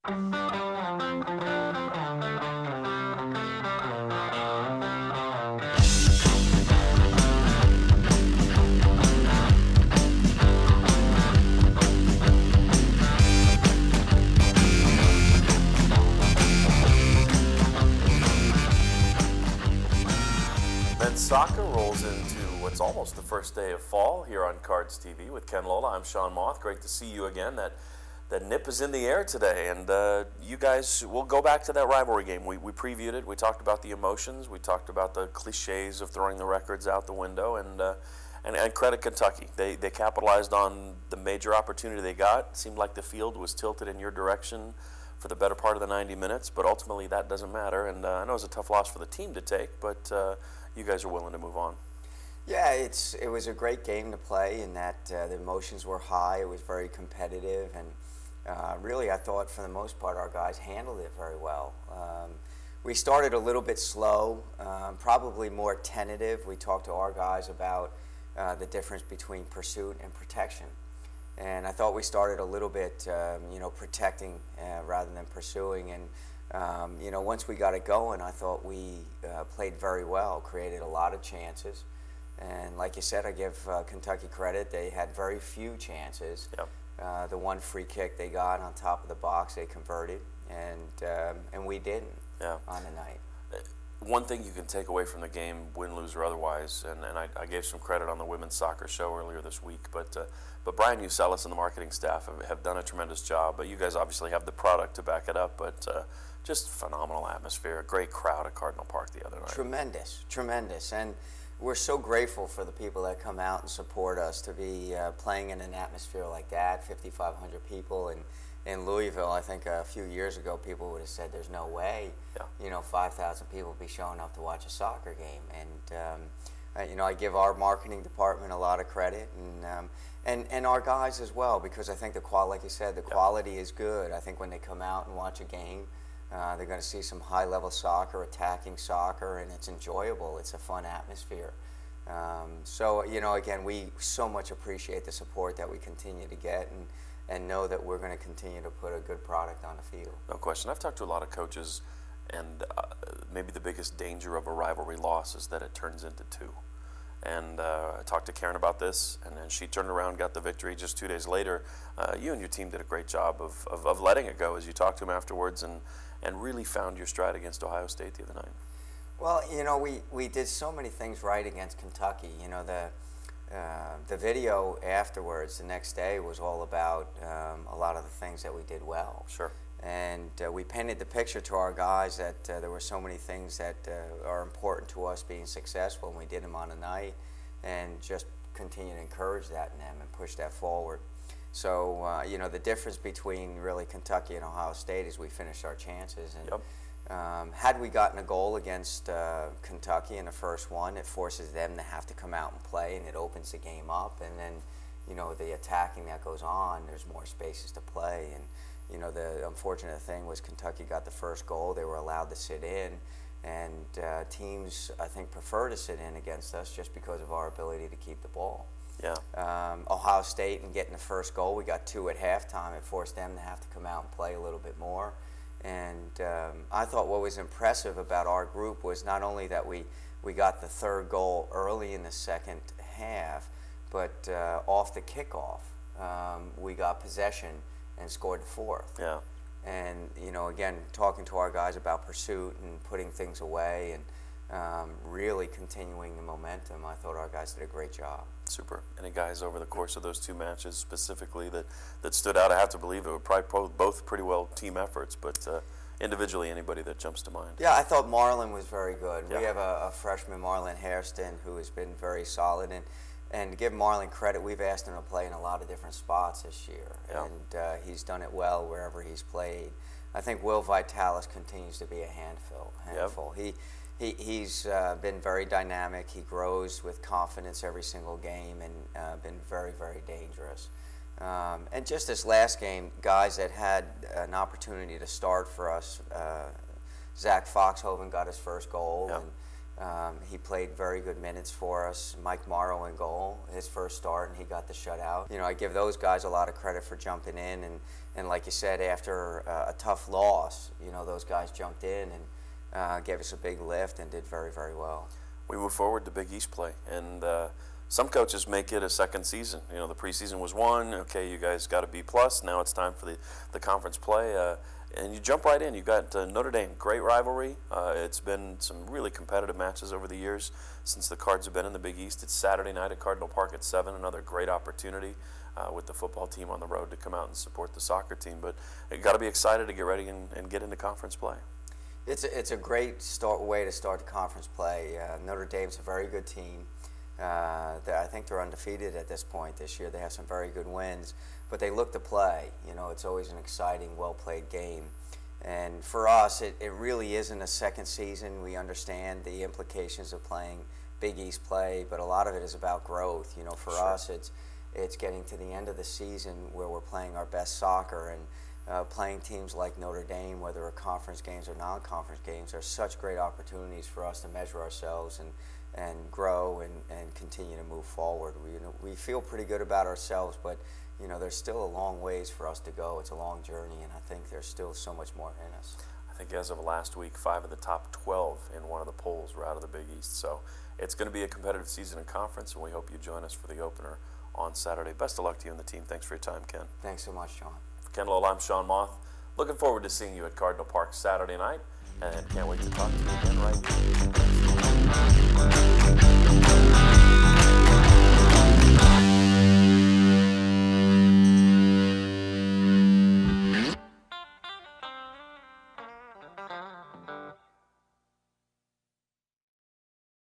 Soccer rolls into what's almost the first day of fall here on Cards TV with Ken Lola. I'm Sean Moth. Great to see you again. That nip is in the air today, and you guys, we'll go back to that rivalry game. We previewed it. We talked about the emotions. We talked about the cliches of throwing the records out the window, and credit Kentucky. They capitalized on the major opportunity they got. It seemed like the field was tilted in your direction for the better part of the 90 minutes, but ultimately that doesn't matter. And I know it was a tough loss for the team to take, but you guys are willing to move on. Yeah, it was a great game to play in that the emotions were high. It was very competitive, and really I thought for the most part our guys handled it very well. We started a little bit slow, probably more tentative. We talked to our guys about the difference between pursuit and protection. And I thought we started a little bit, protecting rather than pursuing. And, once we got it going, I thought we played very well, created a lot of chances. And like you said, I give Kentucky credit. They had very few chances. Yep. The one free kick they got on top of the box, they converted, and we didn't on the night. One thing you can take away from the game, win, lose, or otherwise, and I gave some credit on the women's soccer show earlier this week, but Brian Usellis and the marketing staff have done a tremendous job. But you guys obviously have the product to back it up. But just phenomenal atmosphere, a great crowd at Cardinal Park the other night. Tremendous, tremendous, and we're so grateful for the people that come out and support us to be playing in an atmosphere like that. 5,500 people in Louisville. I think a few years ago people would have said there's no way, 5,000 people would be showing up to watch a soccer game. And I give our marketing department a lot of credit, and our guys as well, because I think like you said, the quality is good. I think when they come out and watch a game, they're going to see some high-level soccer, attacking soccer, and it's enjoyable. It's a fun atmosphere. Again, we so much appreciate the support that we continue to get, and know that we're going to continue to put a good product on the field. No question. I've talked to a lot of coaches, and maybe the biggest danger of a rivalry loss is that it turns into two. And I talked to Karen about this, and then she turned around, got the victory just 2 days later. You and your team did a great job of letting it go as you talked to him afterwards, and really found your stride against Ohio State the other night. Well, we did so many things right against Kentucky. The video afterwards, the next day, was all about a lot of the things that we did well. Sure. And we painted the picture to our guys that there were so many things that are important to us being successful, and we did them on a night, and just continue to encourage that in them and push that forward. So, the difference between really Kentucky and Ohio State is we finished our chances. And had we gotten a goal against Kentucky in the first one, it forces them to have to come out and play, and it opens the game up. And then, the attacking that goes on, there's more spaces to play. And, the unfortunate thing was Kentucky got the first goal. They were allowed to sit in. And teams, I think, prefer to sit in against us just because of our ability to keep the ball. Yeah. Ohio State, and getting the first goal, we got 2 at halftime. It forced them to have to come out and play a little bit more. And I thought what was impressive about our group was not only that we got the third goal early in the second half, but off the kickoff, we got possession and scored the fourth. Yeah. And, again, talking to our guys about pursuit and putting things away and really continuing the momentum, I thought our guys did a great job. Super. Any guys over the course of those 2 matches specifically that stood out? I have to believe it were probably both pretty well team efforts, but individually, anybody that jumps to mind? Yeah, I thought Marlon was very good. Yeah. We have a freshman, Marlon Hairston, who has been very solid. And to give Marlon credit, we've asked him to play in a lot of different spots this year. Yeah. And he's done it well wherever he's played. I think Will Vitalis continues to be a handful. Yep. He's been very dynamic. He grows with confidence every single game, and been very, very dangerous. And just this last game, guys that had an opportunity to start for us, Zach Foxhoven got his first goal. Yep. He played very good minutes for us. Mike Mauro in goal, his first start, and he got the shutout. You know, I give those guys a lot of credit for jumping in, and like you said, after a tough loss, you know, those guys jumped in and gave us a big lift and did very, very well. We move forward to Big East play, and some coaches make it a second season. You know, the preseason was one. Okay, you guys got a B+. Now it's time for the conference play. And you jump right in. You got Notre Dame, great rivalry. It's been some really competitive matches over the years since the Cards have been in the Big East. It's Saturday night at Cardinal Park at 7. Another great opportunity with the football team on the road to come out and support the soccer team. But you got to be excited to get ready and get into conference play. It's a great way to start the conference play. Notre Dame's a very good team. I think they're undefeated at this point this year. They have some very good wins, but they look to play. You know, it's always an exciting, well-played game. And for us, it really isn't a second season. We understand the implications of playing Big East play, but a lot of it is about growth. You know, for us, it's getting to the end of the season where we're playing our best soccer, and playing teams like Notre Dame, whether they're conference games or non-conference games, are such great opportunities for us to measure ourselves and grow and continue to move forward. We feel pretty good about ourselves, but you know, there's still a long ways for us to go. It's a long journey, and I think there's still so much more in us. I think as of last week, 5 of the top 12 in one of the polls were out of the Big East. So it's going to be a competitive season in conference, and we hope you join us for the opener on Saturday. Best of luck to you and the team. Thanks for your time, Ken. Thanks so much, John. For Ken Lowell, I'm Sean Moth. Looking forward to seeing you at Cardinal Park Saturday night, and can't wait to talk to you again right now.